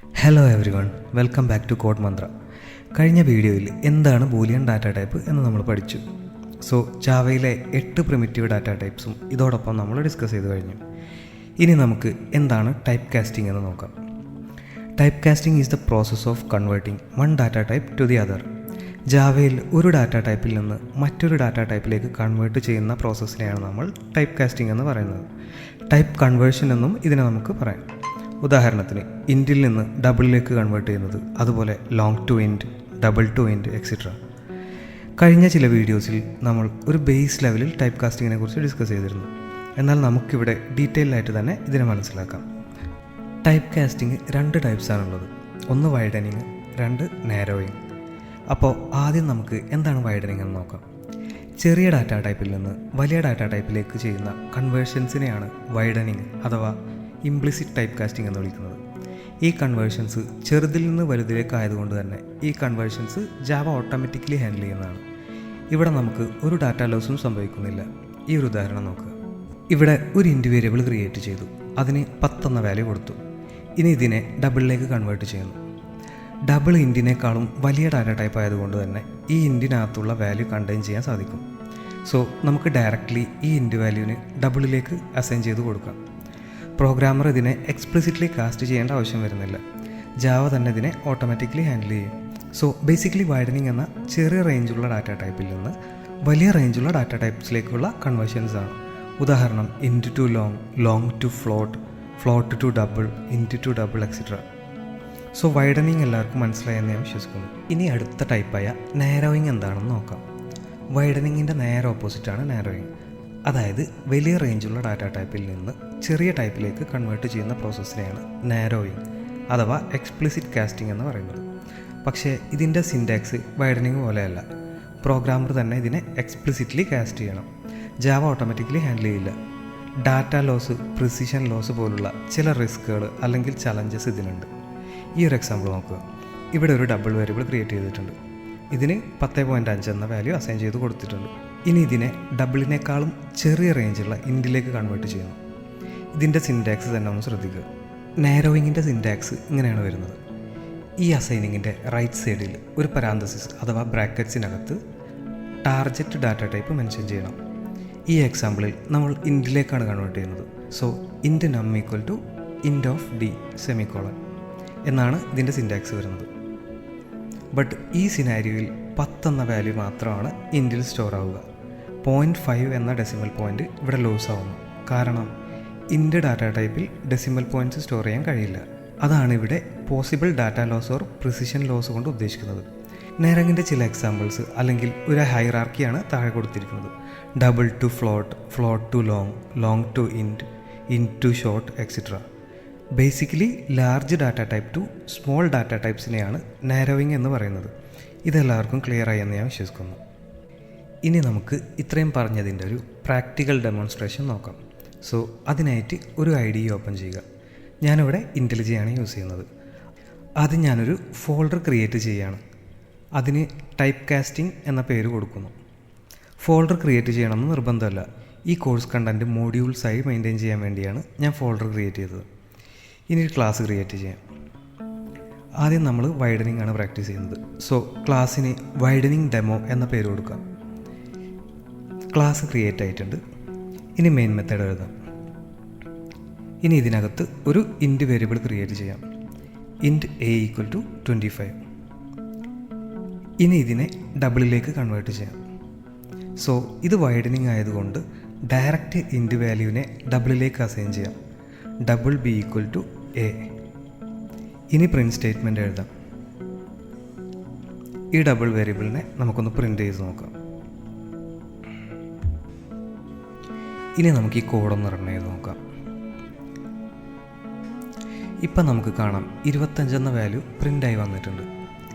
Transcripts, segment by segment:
Hello everyone, welcome back to code Mantra. കഴിഞ്ഞ വീഡിയോയിൽ എന്താണ് ബൂലിയൻ ഡാറ്റ ടൈപ്പ് എന്ന് നമ്മൾ പഠിച്ചു. സോ ജാവയിലെ 8 പ്രിമിറ്റീവ് ഡാറ്റ ടൈപ്സും ഇതോടൊപ്പം നമ്മൾ ഡിസ്കസ് ചെയ്ത് കഴിഞ്ഞു. ഇനി നമുക്ക് എന്താണ് ടൈപ്പ് കാസ്റ്റിംഗ് എന്ന് നോക്കാം. Type casting is the process of converting one data type to the other. ജാവയിൽ ഒരു ഡാറ്റ ടൈപ്പിൽ നിന്ന് മറ്റൊരു ഡാറ്റ ടൈപ്പിലേക്ക് കൺവേർട്ട് ചെയ്യുന്ന പ്രോസസ്സിനെയാണ് നമ്മൾ ടൈപ്പ് കാസ്റ്റിംഗ് എന്ന് പറയുന്നത്. ടൈപ്പ് കൺവേർഷൻ എന്നും ഇതിനെ നമുക്ക് പറയാം. ഉദാഹരണത്തിന് ഇൻറ്റിൽ നിന്ന് ഡബിളിലേക്ക് കൺവേർട്ട് ചെയ്യുന്നത്, അതുപോലെ long to int, double to int et cetera. കഴിഞ്ഞ ചില വീഡിയോസിൽ നമ്മൾ ഒരു ബേസ് ലെവലിൽ ടൈപ്പ് കാസ്റ്റിങ്ങിനെ കുറിച്ച് ഡിസ്കസ് ചെയ്തിരുന്നു. എന്നാൽ നമുക്കിവിടെ ഡീറ്റെയിൽ ആയിട്ട് തന്നെ ഇതിനെ മനസ്സിലാക്കാം. Type casting 2 ടൈപ്സാണുള്ളത്. ഒന്ന് വൈഡനിങ്, 2 നാരോയിങ്. അപ്പോൾ ആദ്യം നമുക്ക് എന്താണ് വൈഡനിങ് എന്ന് നോക്കാം. ചെറിയ ഡാറ്റ ടൈപ്പിൽ നിന്ന് വലിയ ഡാറ്റ ടൈപ്പിലേക്ക് ചെയ്യുന്ന കൺവേർഷൻസിനെയാണ് വൈഡനിങ് അഥവാ ഇംപ്ലിസിറ്റ് ടൈപ്പ് കാസ്റ്റിംഗ് എന്ന് വിളിക്കുന്നത്. ഈ കൺവേർഷൻസ് ചെറുതിൽ നിന്ന് വലുതിലേക്ക് ആയതുകൊണ്ട് തന്നെ ഈ കൺവേർഷൻസ് ജാവ ഓട്ടോമാറ്റിക്കലി ഹാൻഡിൽ ചെയ്യുന്നതാണ്. ഇവിടെ നമുക്ക് ഒരു ഡാറ്റ ലോസും സംഭവിക്കുന്നില്ല. ഈ ഒരു ഉദാഹരണം നോക്കുക. ഇവിടെ ഒരു ഇൻറ്റ് വേരിയബിൾ ക്രിയേറ്റ് ചെയ്തു, അതിന് 10 എന്ന വാല്യൂ കൊടുത്തു. ഇനി ഇതിനെ ഡബിളിലേക്ക് കൺവേർട്ട് ചെയ്യുന്നു. ഡബിൾ ഇൻറ്റിനേക്കാളും വലിയ ഡാറ്റ ടൈപ്പ് ആയതുകൊണ്ട് തന്നെ ഈ ഇൻറ്റിനകത്തുള്ള വാല്യൂ കണ്ടെയ്ൻ ചെയ്യാൻ സാധിക്കും. സോ നമുക്ക് ഡയറക്റ്റ്ലി ഈ ഇൻറ്റ് വാല്യൂവിന് ഡബിളിലേക്ക് അസൈൻ ചെയ്ത് കൊടുക്കാം. പ്രോഗ്രാമർ ഇതിനെ എക്സ്പ്ലിസിറ്റ്ലി കാസ്റ്റ് ചെയ്യേണ്ട ആവശ്യം വരുന്നില്ല. ജാവ തന്നെ ഇതിനെ ഓട്ടോമാറ്റിക്കലി ഹാൻഡിൽ ചെയ്യും. സോ ബേസിക്കലി വൈഡനിങ് എന്ന ചെറിയ റേഞ്ചുള്ള ഡാറ്റ ടൈപ്പിൽ നിന്ന് വലിയ റേഞ്ചുള്ള ഡാറ്റ ടൈപ്സിലേക്കുള്ള കൺവേർഷൻസ് ആണ്. ഉദാഹരണം int to long, long to float, float to double, int to double et cetera. So widening എല്ലാവർക്കും മനസ്സിലായെന്ന് ഞാൻ വിശ്വസിക്കുന്നു. ഇനി അടുത്ത ടൈപ്പായ നാരോയിങ് എന്താണെന്ന് നോക്കാം. വൈഡനിങ്ങിൻ്റെ നേരെ ഓപ്പോസിറ്റാണ് നാരോയിങ്. അതായത് വലിയ റേഞ്ചുള്ള ഡാറ്റ ടൈപ്പിൽ നിന്ന് ചെറിയ ടൈപ്പിലേക്ക് കൺവേർട്ട് ചെയ്യുന്ന പ്രോസസ്സിനെയാണ് നാരോയിങ് അഥവാ എക്സ്പ്ലിസിറ്റ് കാസ്റ്റിംഗ് എന്ന് പറയുന്നത്. പക്ഷേ ഇതിൻ്റെ സിൻടാക്സ് വൈഡനിങ് പോലെയല്ല. പ്രോഗ്രാമർ തന്നെ ഇതിനെ എക്സ്പ്ലിസിറ്റ്ലി കാസ്റ്റ് ചെയ്യണം. ജാവ ഓട്ടോമാറ്റിക്കലി ഹാൻഡിൽ ചെയ്യില്ല. ഡാറ്റ ലോസ്, പ്രിസിഷൻ ലോസ് പോലുള്ള ചില റിസ്കുകൾ അല്ലെങ്കിൽ ചലഞ്ചസ് ഇതിനുണ്ട്. ഈ ഒരു എക്സാമ്പിൾ നോക്കുക. ഇവിടെ ഒരു ഡബിൾ വേരിയബിൾ ക്രിയേറ്റ് ചെയ്തിട്ടുണ്ട്. ഇതിന് 10.5 എന്ന വാല്യൂ അസൈൻ ചെയ്ത് കൊടുത്തിട്ടുണ്ട്. ഇനി ഇതിനെ ഡബിളിനേക്കാളും ചെറിയ റേഞ്ചുള്ള ഇൻറ്റിലേക്ക് കൺവേർട്ട് ചെയ്യുന്നു. ഇതിൻ്റെ സിൻടാക്സ് തന്നെ ഒന്ന് ശ്രദ്ധിക്കുക. നാരോയിങ്ങിൻ്റെ സിൻടാക്സ് ഇങ്ങനെയാണ് വരുന്നത്. ഈ അസൈനിങ്ങിൻ്റെ റൈറ്റ് സൈഡിൽ ഒരു പരാന്തസിസ് അഥവാ ബ്രാക്കറ്റ്സിനകത്ത് ടാർഗറ്റ് ഡാറ്റ ടൈപ്പ് മെൻഷൻ ചെയ്യണം. ഈ എക്സാമ്പിളിൽ നമ്മൾ ഇൻറ്റിലേക്കാണ് കൺവേർട്ട് ചെയ്യുന്നത്. So int num equal to int of D semicolon എന്നാണ് ഇതിൻ്റെ സിൻടാക്സ് വരുന്നത്. ബട്ട് ഈ സിനാരിയോയിൽ 10 എന്ന വാല്യൂ മാത്രമാണ് ഇൻറ്റിൽ സ്റ്റോർ ആവുക. 0.5 എന്ന ഡെസിമൽ പോയിൻ്റ് ഇവിടെ ലോസ് ആവുന്നു. കാരണം ഇൻറ്റ് ഡാറ്റ ടൈപ്പിൽ ഡെസിമൽ പോയിൻറ്റ്സ് സ്റ്റോർ ചെയ്യാൻ കഴിയില്ല. അതാണ് ഇവിടെ possible data loss or precision loss കൊണ്ട് ഉദ്ദേശിക്കുന്നത്. നാരോയിങ്ങിൻ്റെ ചില എക്സാമ്പിൾസ് അല്ലെങ്കിൽ ഒരു ഹൈറാർക്കിയാണ് താഴെ കൊടുത്തിരിക്കുന്നത്. Double to float, float to long, long to int, int to short et cetera. Basically large data type to small data ടൈപ്സിനെയാണ് നാരോയിങ് എന്ന് പറയുന്നത്. ഇതെല്ലാവർക്കും ക്ലിയർ ആയി എന്ന് ഞാൻ വിശ്വസിക്കുന്നു. ഇനി നമുക്ക് ഇത്രയും പറഞ്ഞതിൻ്റെ ഒരു പ്രാക്ടിക്കൽ ഡെമോൺസ്ട്രേഷൻ നോക്കാം. സോ അതിനായിട്ട് ഒരു IDE ഓപ്പൺ ചെയ്യുക. ഞാനിവിടെ ഇൻ്റലിജയാണ് യൂസ് ചെയ്യുന്നത്. ആദ്യം ഞാനൊരു ഫോൾഡർ ക്രിയേറ്റ് ചെയ്യുകയാണ്. അതിന് ടൈപ്പ് കാസ്റ്റിംഗ് എന്ന പേര് കൊടുക്കുന്നു. ഫോൾഡർ ക്രിയേറ്റ് ചെയ്യണമെന്ന് നിർബന്ധമല്ല. ഈ കോഴ്സ് കണ്ടൻറ്റ് മോഡ്യൂൾസായി മെയിൻറ്റെയിൻ ചെയ്യാൻ വേണ്ടിയാണ് ഞാൻ ഫോൾഡർ ക്രിയേറ്റ് ചെയ്തത്. ഇനി ഒരു ക്ലാസ് ക്രിയേറ്റ് ചെയ്യാം. ആദ്യം നമ്മൾ വൈഡനിങ് ആണ് പ്രാക്ടീസ് ചെയ്യുന്നത്. സോ ക്ലാസ്സിന് വൈഡനിങ് ഡെമോ എന്ന പേര് കൊടുക്കാം. ക്ലാസ് ക്രിയേറ്റ് ആയിട്ടുണ്ട്. ഇനി മെയിൻ മെത്തേഡ് എഴുതാം. ഇനി ഇതിനകത്ത് ഒരു ഇൻറ്റ് വേരിയബിൾ ക്രിയേറ്റ് ചെയ്യാം. Int a equal to 25. ഇനി ഇതിനെ ഡബിളിലേക്ക് കൺവേർട്ട് ചെയ്യാം. സോ ഇത് വൈഡനിങ് ആയതുകൊണ്ട് ഡയറക്റ്റ് ഇൻറ്റ് വാല്യൂവിനെ ഡബിളിലേക്ക് അസൈൻ ചെയ്യാം. Double b equal to a. ഇനി പ്രിൻറ്റ് സ്റ്റേറ്റ്മെൻറ്റ് എഴുതാം. ഈ ഡബിൾ വേരിയബിളിനെ നമുക്കൊന്ന് പ്രിൻ്റ് ചെയ്ത് നോക്കാം. ഇനി നമുക്ക് ഈ കോഡൊന്ന് റൺ ചെയ്ത് നോക്കാം. ഇപ്പം നമുക്ക് കാണാം 25 എന്ന വാല്യൂ പ്രിൻ്റായി വന്നിട്ടുണ്ട്.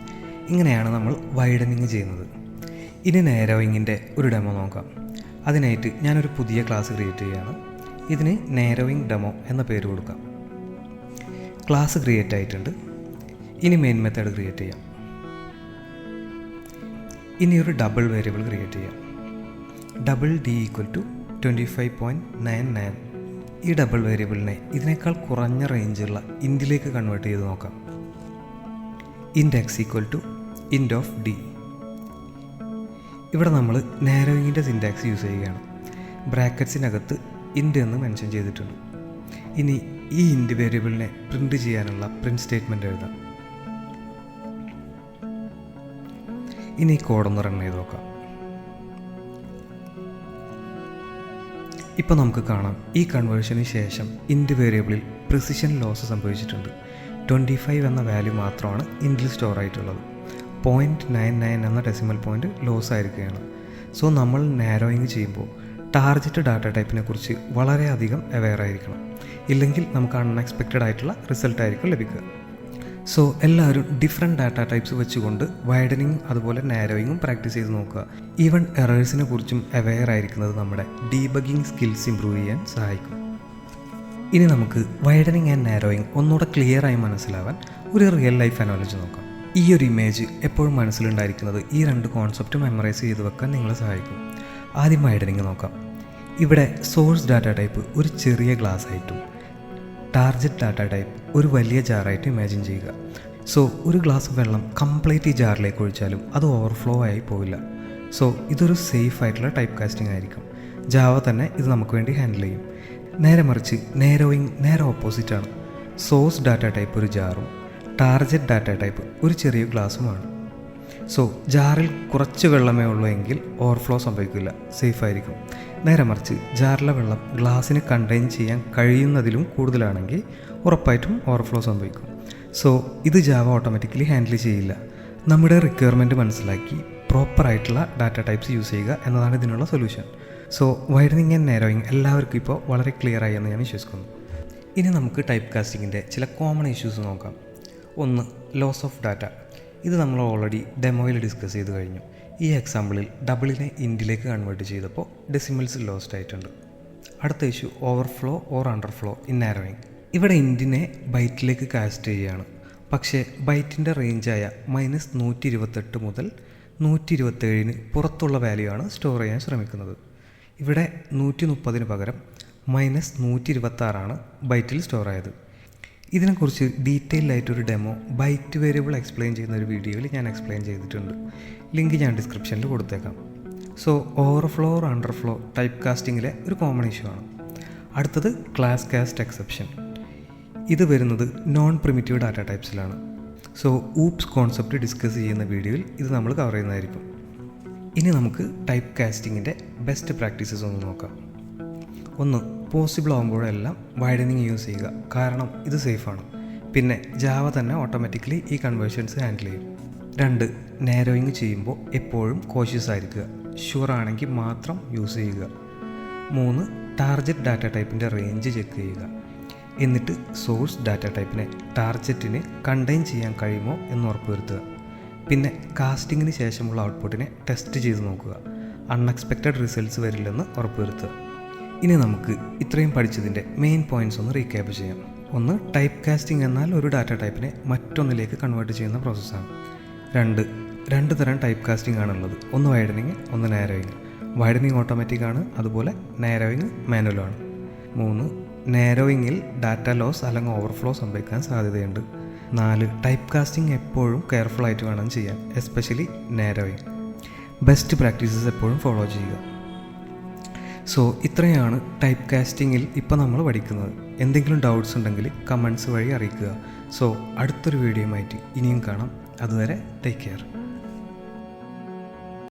ഇങ്ങനെയാണ് നമ്മൾ വൈഡനിങ് ചെയ്യുന്നത്. ഇനി നാരോയിങ്ങിൻ്റെ ഒരു ഡെമോ നോക്കാം. അതിനായിട്ട് ഞാനൊരു പുതിയ ക്ലാസ് ക്രിയേറ്റ് ചെയ്യുകയാണ്. ഇതിന് നാരോയിങ് ഡെമോ എന്ന പേര് കൊടുക്കാം. ക്ലാസ് ക്രിയേറ്റ് ആയിട്ടുണ്ട്. ഇനി മെയിൻ മെത്തേഡ് ക്രിയേറ്റ് ചെയ്യാം. ഇനി ഒരു ഡബിൾ വേരിയബിൾ ക്രിയേറ്റ് ചെയ്യാം. ഡബിൾ d ഈക്വൽ ടു 25.99 ഈ ഡബിൾ വേരിയബിളിനെ ഇതിനേക്കാൾ കുറഞ്ഞ റേഞ്ചുള്ള ഇൻറ്റിലേക്ക് കൺവേർട്ട് ചെയ്ത് നോക്കാം. Int x equal to int of D. ഇവിടെ നമ്മൾ നാരോയിങ്ങിൻ്റെ സിൻറ്റാക്സ് യൂസ് ചെയ്യുകയാണ്. ബ്രാക്കറ്റ്സിനകത്ത് ഇൻറ്റ് എന്ന് മെൻഷൻ ചെയ്തിട്ടുണ്ട്. ഇനി ഈ ഇൻറ്റ് വേരിയബിളിനെ പ്രിൻറ്റ് ചെയ്യാനുള്ള പ്രിൻറ്റ് സ്റ്റേറ്റ്മെൻറ്റ് എഴുതാം. ഇനി കോഡൊന്ന് റൺ ചെയ്ത് നോക്കാം. ഇപ്പോൾ നമുക്ക് കാണാം ഈ കൺവേർഷന് ശേഷം ഇൻറ്റ് വേരിയബിളിൽ പ്രിസിഷൻ ലോസ് സംഭവിച്ചിട്ടുണ്ട്. 25 എന്ന വാല്യൂ മാത്രമാണ് ഇൻറ്റിൽ സ്റ്റോർ ആയിട്ടുള്ളത്. 0.99 എന്ന ഡെസിമൽ പോയിൻ്റ് ലോസ് ആയിരിക്കുകയാണ്. സോ നമ്മൾ നാരോയിങ് ചെയ്യുമ്പോൾ ടാർഗറ്റ് ഡാറ്റ ടൈപ്പിനെ കുറിച്ച് വളരെയധികം അവെയർ ആയിരിക്കണം. ഇല്ലെങ്കിൽ നമുക്ക് അൺഎക്സ്പെക്റ്റഡ് ആയിട്ടുള്ള റിസൾട്ട് ആയിരിക്കും ലഭിക്കുക. സോ എല്ലാവരും ഡിഫറെൻറ്റ് ഡാറ്റ ടൈപ്സ് വെച്ചുകൊണ്ട് വൈഡനിങ്ങും അതുപോലെ നാരോയിങ്ങും പ്രാക്ടീസ് ചെയ്ത് നോക്കുക. ഈവൻ എറേഴ്സിനെ കുറിച്ചും അവെയർ ആയിരിക്കുന്നത് നമ്മുടെ ഡീബഗിങ് സ്കിൽസ് ഇമ്പ്രൂവ് ചെയ്യാൻ സഹായിക്കും. ഇനി നമുക്ക് വൈഡനിങ് ആൻഡ് നാരോയിങ് ഒന്നുകൂടെ ക്ലിയർ ആയി മനസ്സിലാവാൻ ഒരു റിയൽ ലൈഫ് അനോളജി നോക്കാം. ഈ ഒരു ഇമേജ് എപ്പോഴും മനസ്സിലുണ്ടായിരിക്കുന്നത് ഈ രണ്ട് കോൺസെപ്റ്റ് മെമ്മറൈസ് ചെയ്ത് വെക്കാൻ നിങ്ങളെ സഹായിക്കും. ആദ്യം വൈഡനിങ് നോക്കാം. ഇവിടെ സോഴ്സ് ഡാറ്റ ടൈപ്പ് ഒരു ചെറിയ ഗ്ലാസ് ആയിട്ടും ടാർഗറ്റ് ഡാറ്റ ടൈപ്പ് ഒരു വലിയ ജാറായിട്ട് ഇമാജിൻ ചെയ്യുക. സോ ഒരു ഗ്ലാസ് വെള്ളം കംപ്ലീറ്റ് ഈ ജാറിലേക്ക് ഒഴിച്ചാലും അത് ഓവർഫ്ലോ ആയി പോവില്ല. സോ ഇതൊരു സേഫ് ആയിട്ടുള്ള ടൈപ്പ് കാസ്റ്റിംഗ് ആയിരിക്കും. ജാവ തന്നെ ഇത് നമുക്ക് വേണ്ടി ഹാൻഡിൽ ചെയ്യും. നേരെ മറിച്ച് നാരോയിങ് നേരെ ഓപ്പോസിറ്റാണ്. സോഴ്സ് ഡാറ്റ ടൈപ്പ് ഒരു ജാറും ടാർഗറ്റ് ഡാറ്റ ടൈപ്പ് ഒരു ചെറിയ ഗ്ലാസ്സുമാണ്. സോ ജാറിൽ കുറച്ച് വെള്ളമേ ഉള്ളൂ എങ്കിൽ ഓവർഫ്ലോ സംഭവിക്കില്ല, സേഫ് ആയിരിക്കും. നേരെ മറിച്ച് ജാറിലെ വെള്ളം ഗ്ലാസ്സിന് കണ്ടെയ്ൻ ചെയ്യാൻ കഴിയുന്നതിലും കൂടുതലാണെങ്കിൽ ഉറപ്പായിട്ടും ഓവർഫ്ലോ സംഭവിക്കും. സോ ഇത് ജാവ ഓട്ടോമാറ്റിക്കലി ഹാൻഡിൽ ചെയ്യില്ല. നമ്മുടെ റിക്വയർമെൻറ്റ് മനസ്സിലാക്കി പ്രോപ്പറായിട്ടുള്ള ഡാറ്റ ടൈപ്സ് യൂസ് ചെയ്യുക എന്നതാണ് ഇതിനുള്ള solution. So widening and narrowing എല്ലാവർക്കും ഇപ്പോൾ വളരെ ക്ലിയർ ആയി എന്ന് ഞാൻ വിശ്വസിക്കുന്നു. ഇനി നമുക്ക് ടൈപ്പ് കാസ്റ്റിങ്ങിൻ്റെ ചില കോമൺ ഇഷ്യൂസ് നോക്കാം. ഒന്ന്, ലോസ് ഓഫ് ഡാറ്റ. ഇത് നമ്മൾ ഓൾറെഡി ഡെമോയിൽ ഡിസ്കസ് ചെയ്ത് കഴിഞ്ഞു. ഈ എക്സാമ്പിളിൽ ഡബിളിനെ ഇൻറ്റിലേക്ക് കൺവേർട്ട് ചെയ്തപ്പോൾ ഡെസിമൽസ് ലോസ്റ്റ് ആയിട്ടുണ്ട്. അടുത്ത issue overflow or underflow in narrowing. ഇവിടെ ഇൻറ്റിനെ ബൈറ്റിലേക്ക് കാസ്റ്റ് ചെയ്യുകയാണ്. പക്ഷേ ബൈറ്റിൻ്റെ റേഞ്ചായ -128 മുതൽ 127 പുറത്തുള്ള വാല്യൂ ആണ് സ്റ്റോർ ചെയ്യാൻ ശ്രമിക്കുന്നത്. ഇവിടെ 130 പകരം -126 ബൈറ്റിൽ സ്റ്റോർ ആയത്. ഇതിനെക്കുറിച്ച് ഡീറ്റെയിൽഡ് ആയിട്ടൊരു ഡെമോ ബൈറ്റ് വേരിയബിൾ എക്സ്പ്ലെയിൻ ചെയ്യുന്ന ഒരു വീഡിയോയിൽ ഞാൻ എക്സ്പ്ലെയിൻ ചെയ്തിട്ടുണ്ട്. ലിങ്ക് ഞാൻ ഡിസ്ക്രിപ്ഷനിൽ കൊടുത്തേക്കാം. So overflow or underflow type കാസ്റ്റിങ്ങിലെ ഒരു കോമൺ ഇഷ്യൂ ആണ്. അടുത്തത് ക്ലാസ് കാസ്റ്റ് എക്സെപ്ഷൻ. ഇത് വരുന്നത് നോൺ പ്രിമിറ്റീവ് ഡാറ്റ ടൈപ്സിലാണ്. സോ ഊപ്സ് കോൺസെപ്റ്റ് ഡിസ്കസ് ചെയ്യുന്ന വീഡിയോയിൽ ഇത് നമ്മൾ കവർ ചെയ്യുന്നതായിരിക്കും. ഇനി നമുക്ക് ടൈപ്പ് കാസ്റ്റിങ്ങിൻ്റെ ബെസ്റ്റ് പ്രാക്ടീസസ് ഒന്ന് നോക്കാം. ഒന്ന്, പോസിബിൾ ആകുമ്പോഴെല്ലാം വൈഡനിങ് യൂസ് ചെയ്യുക, കാരണം ഇത് സേഫാണ്. പിന്നെ ജാവ തന്നെ ഓട്ടോമാറ്റിക്കലി ഈ കൺവേർഷൻസ് ഹാൻഡിൽ ചെയ്യും. 2, നാരോയിങ് ചെയ്യുമ്പോൾ എപ്പോഴും കോഷ്യസ് ആയിരിക്കുക, ഷുവർ ആണെങ്കിൽ മാത്രം യൂസ് ചെയ്യുക. 3, ടാർഗറ്റ് ഡാറ്റ ടൈപ്പിൻ്റെ റേഞ്ച് ചെക്ക് ചെയ്യുക. എന്നിട്ട് സോഴ്സ് ഡാറ്റ ടൈപ്പിനെ ടാർഗറ്റിന് കണ്ടെയ്ൻ ചെയ്യാൻ കഴിയുമോ എന്ന് ഉറപ്പുവരുത്തുക. പിന്നെ കാസ്റ്റിങ്ങിന് ശേഷമുള്ള ഔട്ട്പുട്ടിനെ ടെസ്റ്റ് ചെയ്ത് നോക്കുക. അൺഎക്സ്പെക്റ്റഡ് റിസൾട്ട്സ് വരില്ലെന്ന് ഉറപ്പുവരുത്തുക. ഇനി നമുക്ക് ഇത്രയും പഠിച്ചതിൻ്റെ മെയിൻ പോയിൻറ്റ്സ് ഒന്ന് റീക്യാപ്പ് ചെയ്യാം. ഒന്ന്, ടൈപ്പ് കാസ്റ്റിംഗ് എന്നാൽ ഒരു ഡാറ്റ ടൈപ്പിനെ മറ്റൊന്നിലേക്ക് കൺവേർട്ട് ചെയ്യുന്ന പ്രോസസ്സാണ്. 2, 2 തരം ടൈപ്പ് കാസ്റ്റിംഗ് ആണുള്ളത്. ഒന്ന് വൈഡനിങ്, ഒന്ന് നാരോയിങ്. വൈഡനിങ് ഓട്ടോമാറ്റിക് ആണ്, അതുപോലെ നാരോയിങ് മാനുവലാണ്. 3, നാരോയിങ്ങിൽ ഡാറ്റ ലോസ് അല്ലെങ്കിൽ ഓവർഫ്ലോ സംഭവിക്കാൻ സാധ്യതയുണ്ട്. 4, ടൈപ്പ് കാസ്റ്റിംഗ് എപ്പോഴും കെയർഫുൾ ആയിട്ട് വേണം ചെയ്യാൻ, എസ്പെഷ്യലി നാരോയിങ്. ബെസ്റ്റ് പ്രാക്ടീസസ് എപ്പോഴും ഫോളോ ചെയ്യുക. സോ ഇത്രയാണ് ടൈപ്പ് കാസ്റ്റിങ്ങിൽ ഇപ്പോൾ നമ്മൾ പഠിക്കുന്നത്. എന്തെങ്കിലും ഡൗട്ട്സ് ഉണ്ടെങ്കിൽ കമൻറ്റ്സ് വഴി അറിയിക്കുക. സോ അടുത്തൊരു വീഡിയോയുമായിട്ട് ഇനിയും കാണാം. അതുവരെ ടേക്ക് കെയർ.